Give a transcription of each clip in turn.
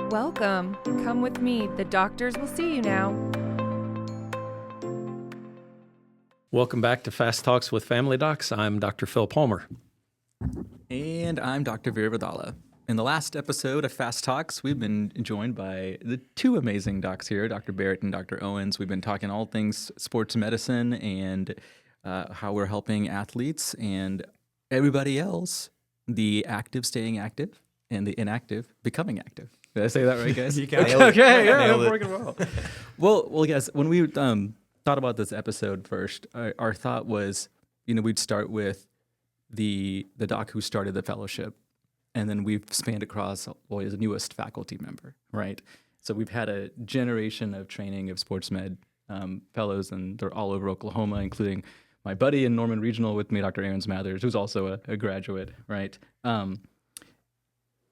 Welcome. Come with me. The doctors will see you now. Welcome back to Fast Talks with Family Docs. I'm Dr. Phil Palmer. And I'm Dr. Veer Vidala. In the last episode of Fast Talks, we've been joined by the two amazing docs here, Dr. Barrett and Dr. Owens. We've been talking all things sports medicine and how we're helping athletes and everybody else, the active staying active and the inactive becoming active. Did I say that right, guys? You got it. Okay, yeah, Nailed I'm it. working well. Well, guys, when we thought about this episode first, our thought was, we'd start with the doc who started the fellowship, and then we've spanned across, well, he's the newest faculty member, right? So we've had a generation of training of sports med fellows, and they're all over Oklahoma, including my buddy in Norman Regional with me, Dr. Aaron Mathers, who's also a graduate, right?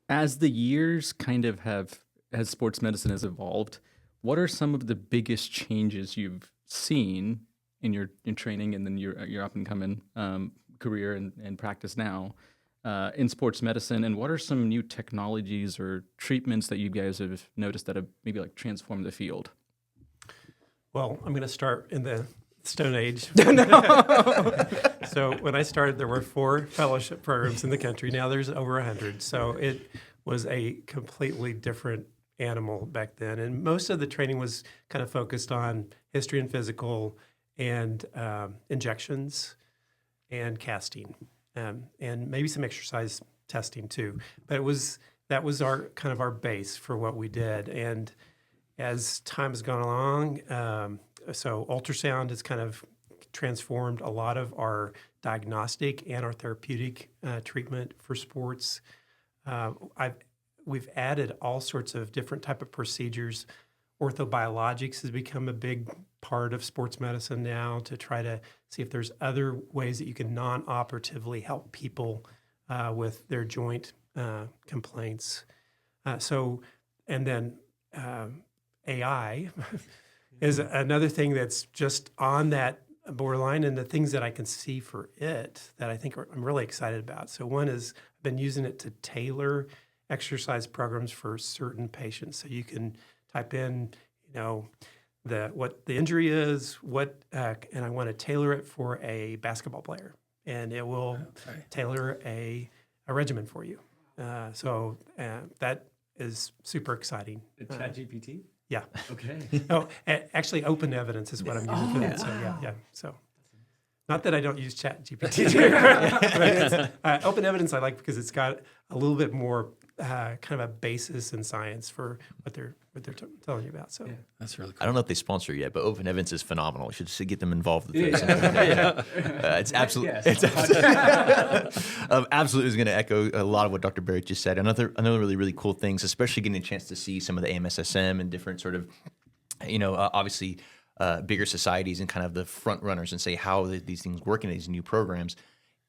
As the years kind of as sports medicine has evolved, what are some of the biggest changes you've seen in training and then your up and coming career and practice now in sports medicine? And what are some new technologies or treatments that you guys have noticed that have maybe like transformed the field? Well, I'm going to start in the Stone Age. So when I started, there were 4 fellowship programs in the country. Now there's over 100. So it was a completely different animal back then. And most of the training was kind of focused on history and physical and injections and casting and maybe some exercise testing too. But that was our kind of our base for what we did. And as time has gone along, so ultrasound has kind of transformed a lot of our diagnostic and our therapeutic treatment for sports. We've added all sorts of different type of procedures. Orthobiologics has become a big part of sports medicine now to try to see if there's other ways that you can non-operatively help people with their joint complaints. And then AI is another thing that's just on that borderline, and the things that I can see for it that I think I'm really excited about. So one is I've been using it to tailor exercise programs for certain patients. So you can type in, what the injury is, and I want to tailor it for a basketball player, and it will tailor a regimen for you. So that is super exciting. ChatGPT? Yeah. Okay. Oh, actually, open evidence is what I'm using for that. So yeah. So, not that I don't use ChatGPT, but open evidence I like because it's got a little bit more kind of a basis in science for what they're telling you about. So That's really cool. I don't know if they sponsor yet, but Open Evidence is phenomenal. We should just get them involved with this. It's absolutely, absolutely is going to echo a lot of what Dr. Barrett just said. Another really, really cool things, especially getting a chance to see some of the AMSSM and different sort of, obviously bigger societies and kind of the front runners and say how these things work in these new programs.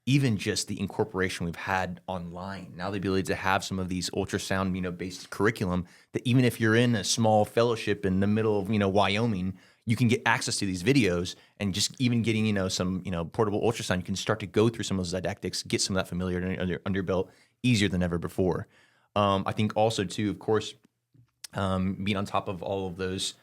Even just the incorporation we've had online, now the ability to have some of these ultrasound, based curriculum that even if you're in a small fellowship in the middle of, Wyoming, you can get access to these videos and just even getting, some, portable ultrasound, you can start to go through some of those didactics, get some of that familiarity under your belt easier than ever before. I think also too, of course, being on top of all of those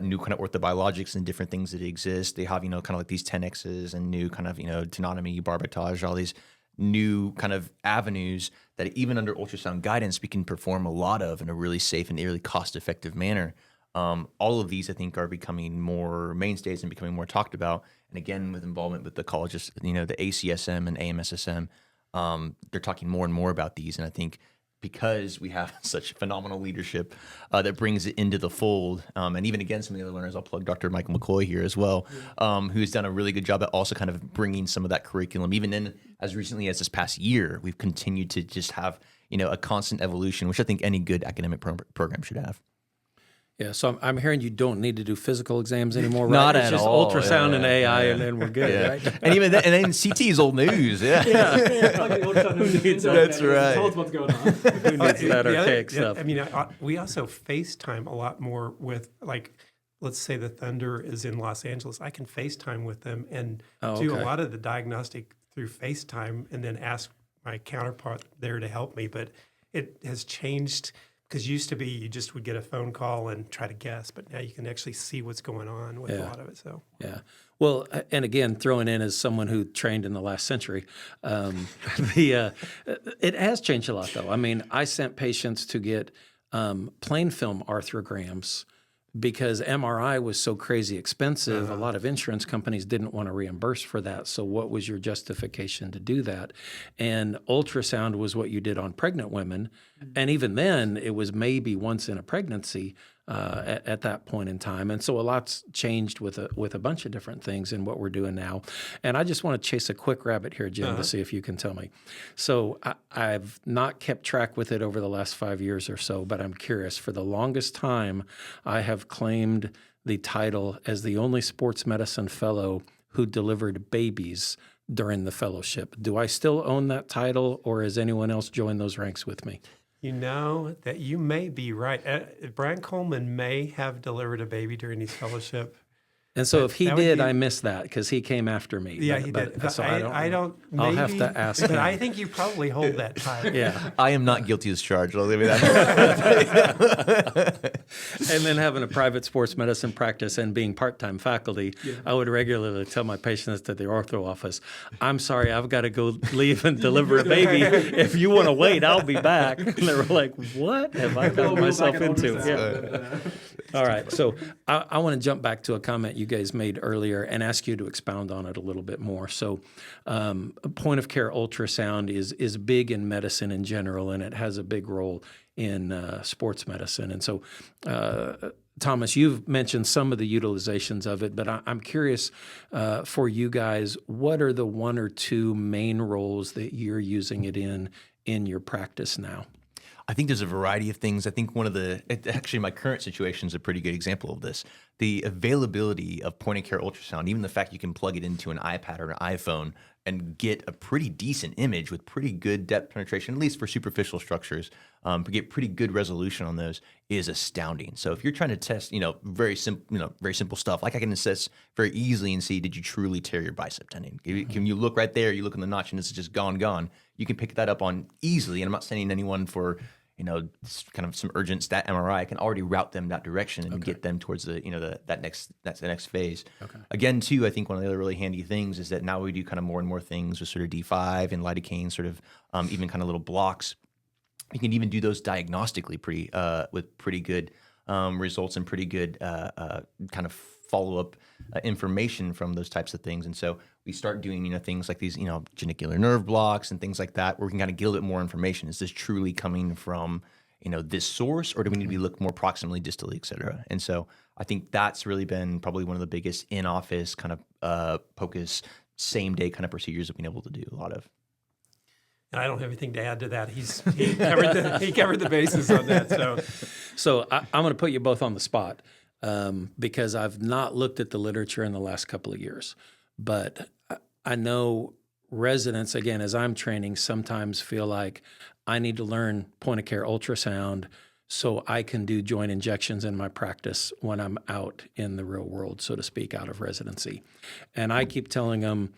new kind of orthobiologics and different things that exist. They have, kind of like these 10Xs and new kind of, tenotomy, barbotage, all these new kind of avenues that even under ultrasound guidance, we can perform a lot of in a really safe and really cost-effective manner. All of these, I think, are becoming more mainstays and becoming more talked about. And again, with involvement with the colleges, the ACSM and AMSSM, they're talking more and more about these. And I think because we have such phenomenal leadership that brings it into the fold. And even again, some of the other learners, I'll plug Dr. Michael McCoy here as well, who's done a really good job at also kind of bringing some of that curriculum. Even in as recently as this past year, we've continued to just have, a constant evolution, which I think any good academic program should have. Yeah, so I'm hearing you don't need to do physical exams anymore, right? Not it's at just all. ultrasound and AI, and then we're good, right? And even then, and then CT is old news. Yeah. That's right. Tell us what's going on. Who needs that archaic stuff? I mean, we also FaceTime a lot more with, like, let's say the Thunder is in Los Angeles. I can FaceTime with them and do a lot of the diagnostic through FaceTime and then ask my counterpart there to help me. But it has changed because used to be you just would get a phone call and try to guess, but now you can actually see what's going on with a lot of it. So Yeah. Well, and again, throwing in as someone who trained in the last century, it has changed a lot, though. I mean, I sent patients to get plain film arthrograms because MRI was so crazy expensive. A lot of insurance companies didn't want to reimburse for that. So what was your justification to do that? And ultrasound was what you did on pregnant women. And even then, it was maybe once in a pregnancy at that point in time. And so a lot's changed with a bunch of different things in what we're doing now. And I just want to chase a quick rabbit here, Jim, to see if you can tell me. So I've not kept track with it over the last 5 years or so, but I'm curious. For the longest time, I have claimed the title as the only sports medicine fellow who delivered babies during the fellowship. Do I still own that title, or has anyone else joined those ranks with me? you know that you may be right. Brian Coleman may have delivered a baby during his fellowship. And so if he did, I missed that because he came after me. Yeah, he did. So I don't. Maybe, I'll have to ask but him. I think you probably hold that title. Yeah. I am not guilty as charged. I'll leave it that. And then having a private sports medicine practice and being part-time faculty, I would regularly tell my patients at the ortho office, I'm sorry, I've got to go leave and deliver a baby. If you want to wait, I'll be back. And they were like, what have I gotten myself into? Yeah. All right. So I want to jump back to a comment you guys made earlier and ask you to expound on it a little bit more. So point of care ultrasound is big in medicine in general, and it has a big role in sports medicine. And so, Thomas, you've mentioned some of the utilizations of it, but I'm curious for you guys, what are the one or two main roles that you're using it in your practice now? I think there's a variety of things. I think actually my current situation is a pretty good example of this. The availability of point of care ultrasound, even the fact you can plug it into an iPad or an iPhone and get a pretty decent image with pretty good depth penetration, at least for superficial structures, get pretty good resolution on those is astounding. So if you're trying to test, very simple stuff, like I can assess very easily and see, did you truly tear your bicep tendon? Can you look right there, you look in the notch and it's just gone. You can pick that up on easily. And I'm not sending anyone for, kind of some urgent stat MRI. I can already route them that direction and get them towards the next phase. Okay. Again, too, I think one of the other really handy things is that now we do kind of more and more things with sort of D5 and lidocaine, sort of even kind of little blocks. You can even do those diagnostically with pretty good results and pretty good kind of follow-up information from those types of things. And so we start doing, things like these, genicular nerve blocks and things like that, where we can kind of get a little bit more information. Is this truly coming from, this source, or do we need to look more proximally, distally, et cetera? And so I think that's really been probably one of the biggest in-office kind of POCUS, same-day kind of procedures that we've been able to do a lot of. And I don't have anything to add to that. He covered the bases on that. So I'm going to put you both on the spot because I've not looked at the literature in the last couple of years. But I know residents, again, as I'm training, sometimes feel like I need to learn point-of-care ultrasound so I can do joint injections in my practice when I'm out in the real world, so to speak, out of residency. And I keep telling them,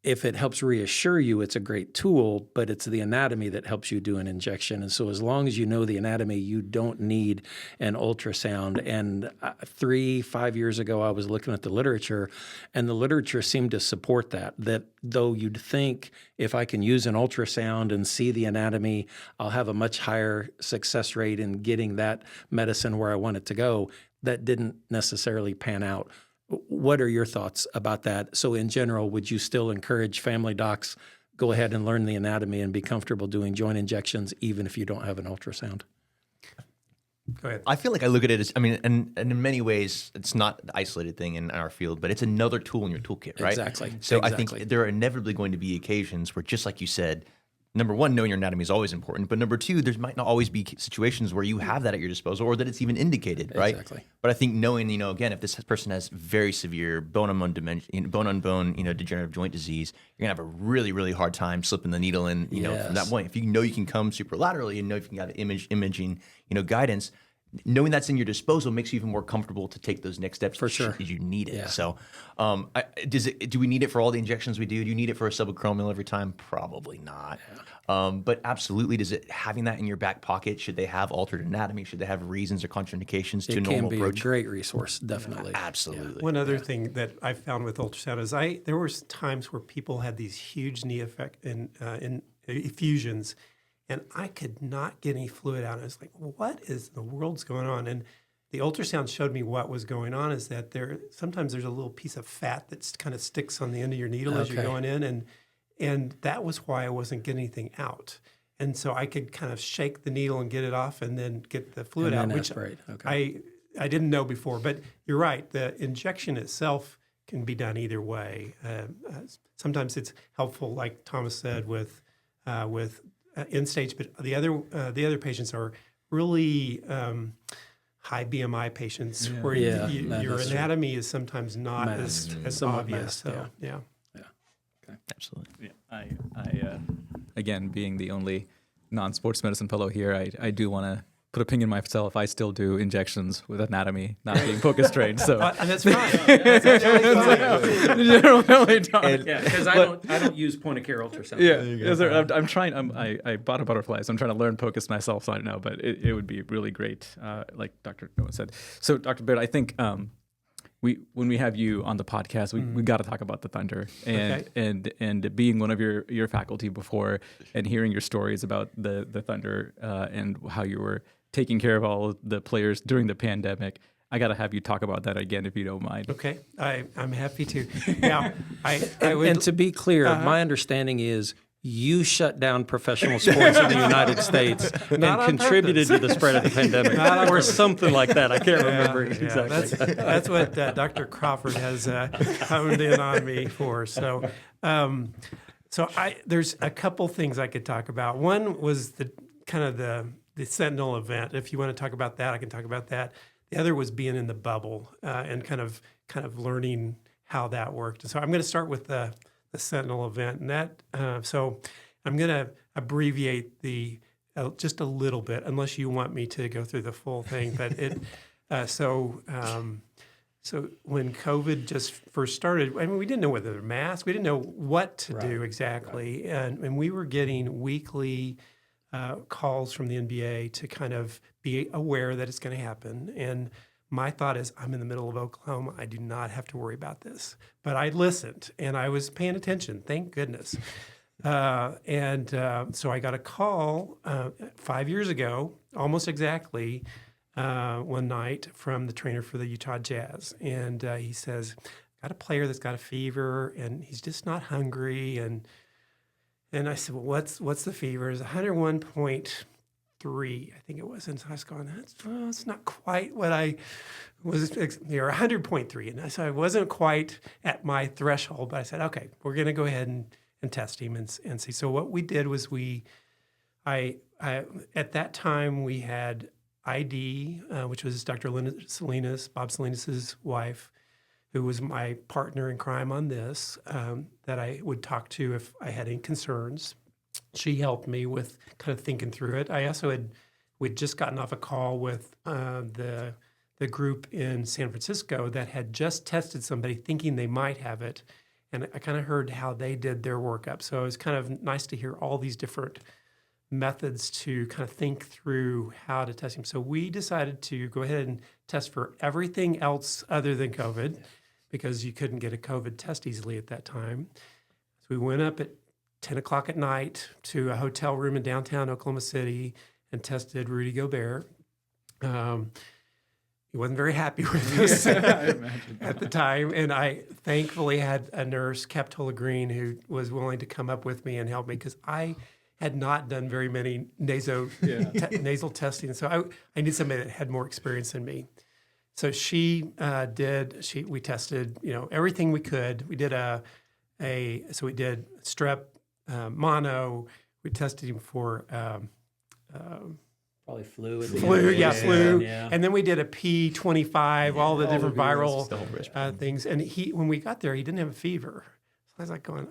if it helps reassure you, it's a great tool, but it's the anatomy that helps you do an injection. And so as long as you know the anatomy, you don't need an ultrasound. And 3-5 years ago, I was looking at the literature, and the literature seemed to support that though you'd think if I can use an ultrasound and see the anatomy, I'll have a much higher success rate in getting that medicine where I want it to go. That didn't necessarily pan out. What are your thoughts about that? So in general, would you still encourage family docs, go ahead and learn the anatomy and be comfortable doing joint injections even if you don't have an ultrasound? Go ahead. I feel like I look at it as, and in many ways, it's not an isolated thing in our field, but it's another tool in your toolkit, right? Exactly. So I think there are inevitably going to be occasions where, just like you said, number one, knowing your anatomy is always important. But number two, there might not always be situations where you have that at your disposal or that it's even indicated, right? Exactly. But I think knowing, again, if this person has very severe bone-on-bone degenerative joint disease, you're going to have a really, really hard time slipping the needle in, from that point. If you know you can come superlaterally and know if you can get imaging, guidance, knowing that's in your disposal makes you even more comfortable to take those next steps For sure. as you need it. Yeah. So, do we need it for all the injections we do? Do you need it for a subacromial every time? Probably not. But absolutely, having that in your back pocket? Should they have altered anatomy? Should they have reasons or contraindications to It can normal be approach? a great resource, definitely. Absolutely. One other thing that I found with ultrasound is there were times where people had these huge knee effect in effusions, and I could not get any fluid out. I was like, what is the world's going on? And the ultrasound showed me what was going on is that sometimes there's a little piece of fat that kind of sticks on the end of your needle as you're going in, and that was why I wasn't getting anything out. And so I could kind of shake the needle and get it off and then get the fluid out, which I didn't know before. But you're right, the injection itself can be done either way. Sometimes it's helpful, like Thomas said, with end stage, but the other patients are really high BMI patients where your anatomy is sometimes not as obvious. So Absolutely. Yeah, I again, being the only non-sports medicine fellow here, I do want to put a ping in myself. I still do injections with anatomy, not being focus trained. So and that's fine. That's generally don't. Yeah, because I don't use point of care ultrasound. Yeah, I'm trying. I bought a butterfly, so I'm trying to learn focus myself. So I don't know, but it would be really great, like Dr. Owens said. So Dr. Barrett, I think when we have you on the podcast, we got to talk about the Thunder and being one of your faculty before and hearing your stories about the Thunder and how you were taking care of all the players during the pandemic. I got to have you talk about that again, if you don't mind. Okay, I'm happy to. Now, I would, and to be clear, my understanding is you shut down professional sports in the United States and contributed to the spread of the pandemic, or something like that. I can't remember exactly. That's what Dr. Crawford has honed in on me for. So, there's a couple things I could talk about. One was the Sentinel event. If you want to talk about that, I can talk about that. The other was being in the bubble and kind of learning how that worked. So I'm going to start with the Sentinel event, and that. So I'm going to abbreviate just a little bit, unless you want me to go through the full thing. But so when COVID just first started, I mean, we didn't know whether to mask, we didn't know what to do exactly, and we were getting weekly calls from the NBA to kind of be aware that it's going to happen. And my thought is, I'm in the middle of Oklahoma. I do not have to worry about this. But I listened, and I was paying attention, thank goodness. So I got a call 5 years ago, almost exactly, one night from the trainer for the Utah Jazz. And he says, got a player that's got a fever, and he's just not hungry. And I said, well, what's the fever? It's 101.3, I think it was. And so I was going, it's not quite what I was, 100.3. And so I wasn't quite at my threshold, but I said, okay, we're going to go ahead and test him and see. So what we did was at that time we had ID, which was Dr. Linda Salinas, Bob Salinas' wife, who was my partner in crime on this, that I would talk to if I had any concerns. She helped me with kind of thinking through it. I also we'd just gotten off a call with the group in San Francisco that had just tested somebody thinking they might have it. And I kind of heard how they did their workup. So it was kind of nice to hear all these different methods to kind of think through how to test him. So we decided to go ahead and test for everything else other than COVID, because you couldn't get a COVID test easily at that time. So we went up at 10 o'clock at night to a hotel room in downtown Oklahoma City and tested Rudy Gobert. He wasn't very happy with us at the time. And I thankfully had a nurse, Capitola Green, who was willing to come up with me and help me, because I had not done very many nasal testing. So I needed somebody that had more experience than me. So we tested, everything we could. We did so we did strep, mono. We tested him for probably flu. Flu. Yeah. And then we did a P25, all the different viral things. And when we got there, he didn't have a fever. So I was like going,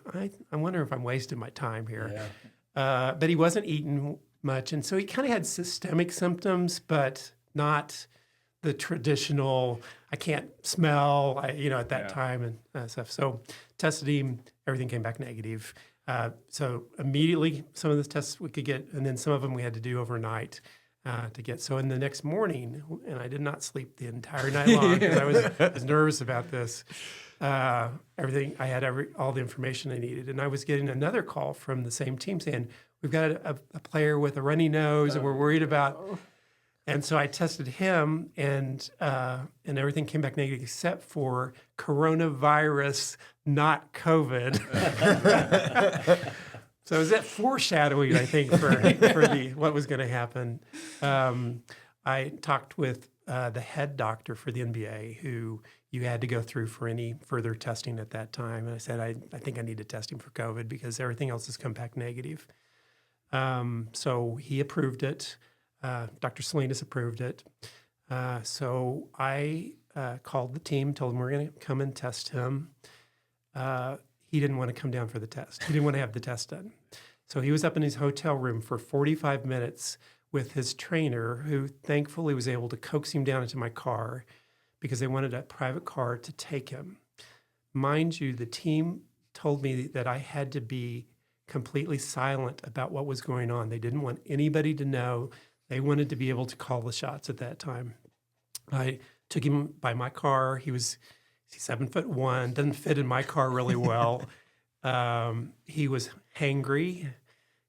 I wonder if I'm wasting my time here. Yeah. But he wasn't eating much. And so he kind of had systemic symptoms, but not the traditional, I can't smell, at that time and stuff. So tested him, everything came back negative. So immediately, some of the tests we could get, and then some of them we had to do overnight to get. So in the next morning, and I did not sleep the entire night long because I was nervous about this. Everything, I had all the information I needed. And I was getting another call from the same team saying, we've got a player with a runny nose and we're worried about. And so I tested him and everything came back negative except for coronavirus, not COVID. So is that foreshadowing, I think, for what was going to happen? I talked with the head doctor for the NBA, who you had to go through for any further testing at that time. And I said, I think I need to test him for COVID because everything else has come back negative. So he approved it. Dr. Salinas approved it. So I called the team, told them we're going to come and test him. He didn't want to come down for the test. He didn't want to have the test done. So he was up in his hotel room for 45 minutes with his trainer, who thankfully was able to coax him down into my car because they wanted a private car to take him. Mind you, the team told me that I had to be completely silent about what was going on. They didn't want anybody to know. They wanted to be able to call the shots at that time. I took him by my car. He's 7'1", doesn't fit in my car really well. He was hangry.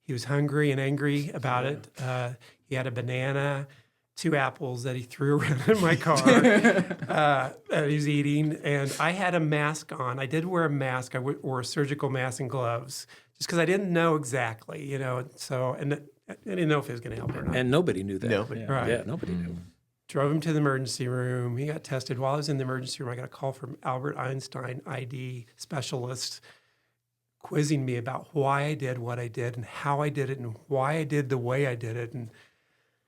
He was hungry and angry about it. He had a banana, 2 apples that he threw around in my car that he was eating. And I had a mask on. I did wear a mask. I wore a surgical mask and gloves just because I didn't know exactly, So, and I didn't know if it was going to help or not. And nobody knew that. Nobody. Right. Yeah, nobody knew. Drove him to the emergency room. He got tested. While I was in the emergency room, I got a call from Albert Einstein, ID specialist, quizzing me about why I did what I did and how I did it and why I did the way I did it. And it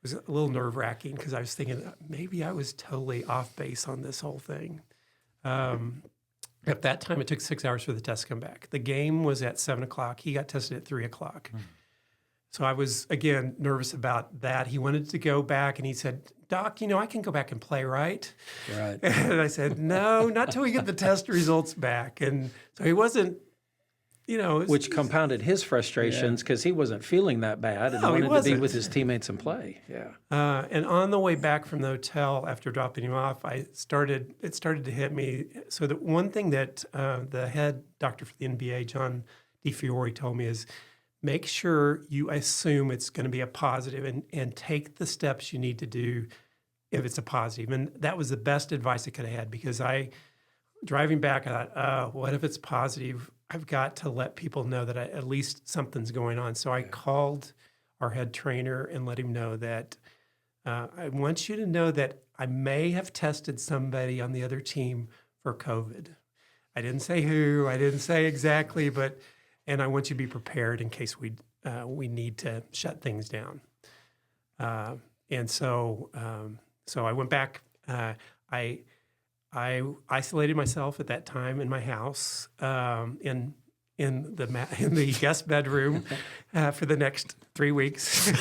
was a little nerve-wracking because I was thinking maybe I was totally off base on this whole thing. At that time, it took 6 hours for the test to come back. The game was at 7 o'clock. He got tested at 3 o'clock. So I was, again, nervous about that. He wanted to go back, and he said, Doc, I can go back and play, right? Right. And I said, no, not till we get the test results back. And so he wasn't, Which compounded his frustrations because he wasn't feeling that bad and No, he wanted to be wasn't. with his teammates and play. Yeah. And on the way back from the hotel after dropping him off, it started to hit me. So the one thing that the head doctor for the NBA, John DiFiore, told me is, make sure you assume it's going to be a positive and take the steps you need to do if it's a positive. And that was the best advice I could have had because driving back, I thought, what if it's positive? I've got to let people know that at least something's going on. So I called our head trainer and let him know that I want you to know that I may have tested somebody on the other team for COVID. I didn't say who, I didn't say exactly, and I want you to be prepared in case we need to shut things down. And so I went back. I isolated myself at that time in my house in the guest bedroom for the next 3 weeks.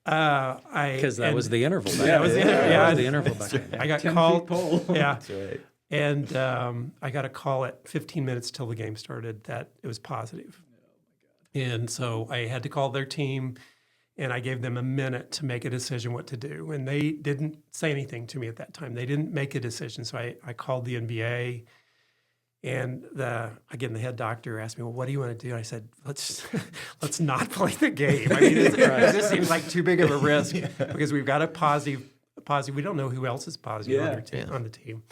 Because that was the interval. That was the interval. That was the interval back then. I got called. Yeah. That's right. And I got a call at 15 minutes till the game started that it was positive. And so I had to call their team, and I gave them a minute to make a decision what to do. And they didn't say anything to me at that time. They didn't make a decision. So I called the NBA, and the head doctor asked me, well, what do you want to do? And I said, let's not play the game. I mean, this seems like too big of a risk because we've got a positive. We don't know who else is positive on the team.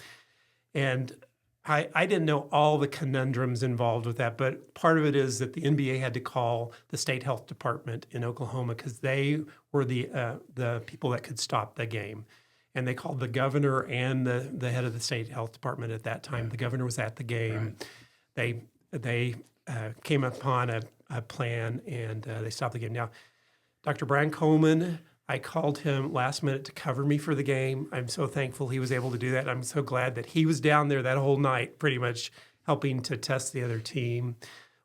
And I didn't know all the conundrums involved with that, but part of it is that the NBA had to call the state health department in Oklahoma because they were the people that could stop the game. And they called the governor and the head of the state health department at that time. The governor was at the game. Right. They came upon a plan, and they stopped the game. Now, Dr. Brian Coleman, I called him last minute to cover me for the game. I'm so thankful he was able to do that. I'm so glad that he was down there that whole night, pretty much helping to test the other team.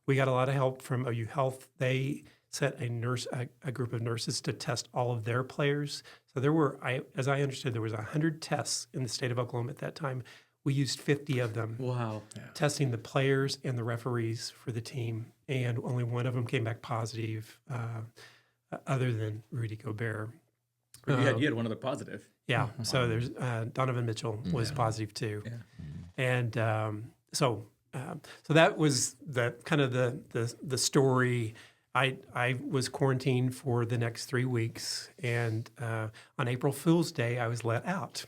We got a lot of help from OU Health. They set a group of nurses to test all of their players. So there were, as I understood, there was 100 tests in the state of Oklahoma at that time. We used 50 of them. Wow. Testing the players and the referees for the team, and only one of them came back positive, other than Rudy Gobert. You had one other positive. Yeah. So there's Donovan Mitchell was positive too, and so that was the kind of the story. I was quarantined for the next 3 weeks, and on April Fool's Day, I was let out.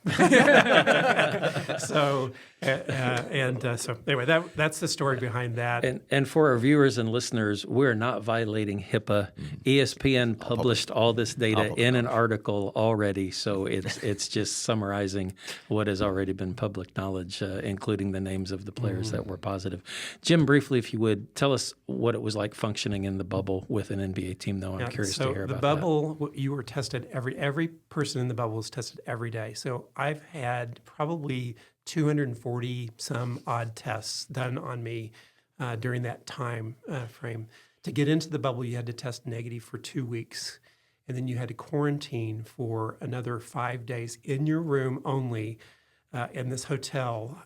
So anyway, that's the story behind that. And for our viewers and listeners, we're not violating HIPAA. ESPN published all this data in an article already, so it's just summarizing what has already been public knowledge, including the names of the players that were positive. Jim, briefly, if you would, tell us what it was like functioning in the bubble with an NBA team, though. I'm curious to hear about that. The bubble, you were tested every person in the bubble was tested every day. So I've had probably 240 some odd tests done on me during that time frame. To get into the bubble, you had to test negative for 2 weeks, and then you had to quarantine for another 5 days in your room only in this hotel.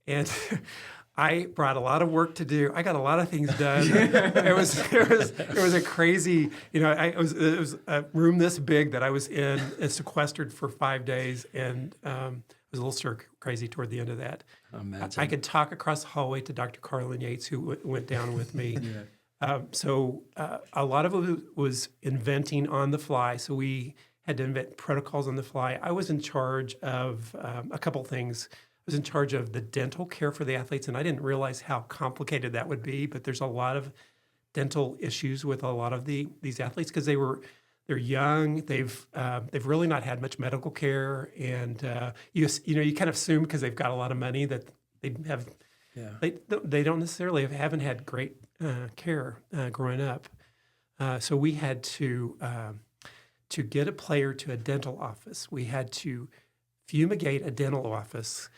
And I brought a lot of work to do. I got a lot of things done. It was a crazy, it was a room this big that I was in, sequestered for 5 days, and it was a little crazy toward the end of that. I could talk across the hallway to Dr. Carlin Yates, who went down with me. So a lot of it was inventing on the fly. So we had to invent protocols on the fly. I was in charge of a couple things. I was in charge of the dental care for the athletes, and I didn't realize how complicated that would be. But there's a lot of dental issues with a lot of these athletes because they're young. They've really not had much medical care, and you kind of assume because they've got a lot of money that they have. Yeah. They don't necessarily haven't had great care growing up. So we had to get a player to a dental office. We had to fumigate a dental office,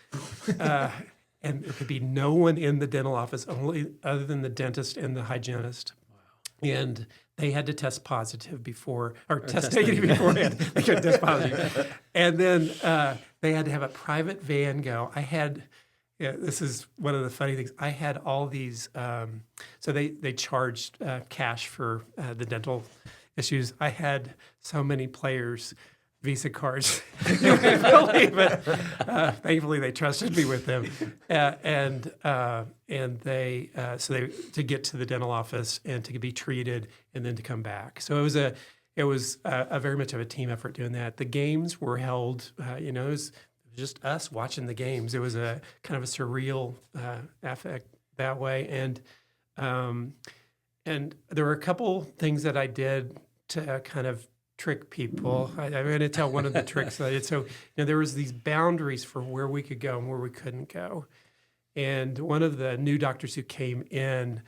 and there could be no one in the dental office other than the dentist and the hygienist. Wow. And they had to test positive test negative beforehand. They couldn't test positive. And then they had to have a private van go. This is one of the funny things. I had all these, so they charged cash for the dental issues. I had so many players' Visa cards. You wouldn't believe it. Thankfully, they trusted me with them, and they to get to the dental office and to be treated and then to come back. So it was a very much of a team effort doing that. The games were held. It was just us watching the games. It was a kind of a surreal affect that way, and there were a couple things that I did to kind of trick people. I'm going to tell one of the tricks that I did. So, there was these boundaries for where we could go and where we couldn't go. And one of the new doctors who came in,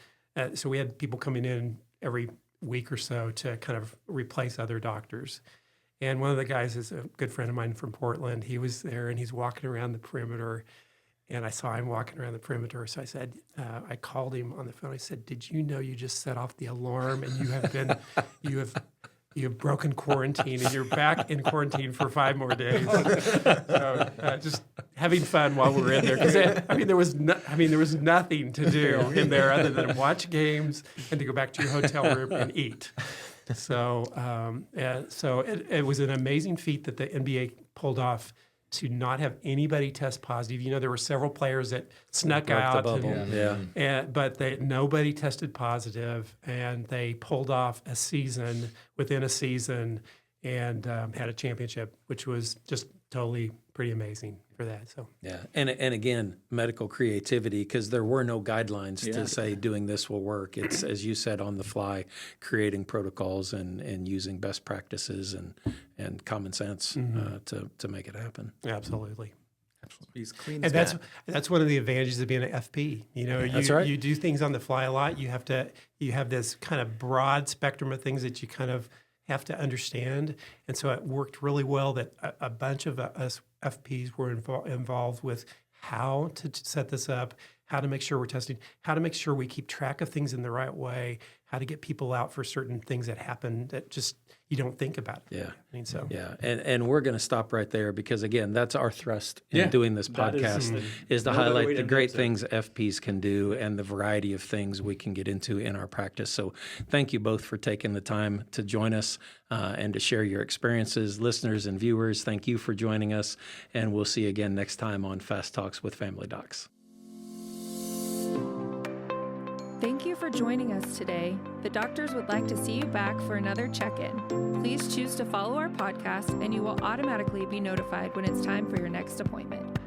so we had people coming in every week or so to kind of replace other doctors. And one of the guys is a good friend of mine from Portland. He was there and he's walking around the perimeter. And I saw him walking around the perimeter. So I said, I called him on the phone. I said, "Did you know you just set off the alarm and you have broken quarantine and you're back in quarantine for 5 more days?" So just having fun while we were in there, because there was nothing to do in there other than watch games and to go back to your hotel room and eat. So it was an amazing feat that the NBA pulled off to not have anybody test positive. There were several players that snuck out, but nobody tested positive, and they pulled off a season within a season and had a championship, which was just totally pretty amazing for that. So and again, medical creativity, because there were no guidelines to say doing this will work. It's, as you said, on the fly, creating protocols and using best practices and common sense to make it happen. Absolutely. He's clean. And that's one of the advantages of being an FP. That's right. You do things on the fly a lot. You have this kind of broad spectrum of things that you kind of have to understand. And so it worked really well that a bunch of us FPs were involved with how to set this up, how to make sure we're testing, how to make sure we keep track of things in the right way, how to get people out for certain things that happen that just you don't think about. Yeah. I mean, so Yeah, and we're going to stop right there because, again, that's our thrust in doing this podcast is to highlight the great things FPs can do and the variety of things we can get into in our practice. So thank you both for taking the time to join us and to share your experiences. Listeners and viewers, thank you for joining us, and we'll see you again next time on Fast Talks with Family Docs. Thank you for joining us today. The doctors would like to see you back for another check-in. Please choose to follow our podcast, and you will automatically be notified when it's time for your next appointment.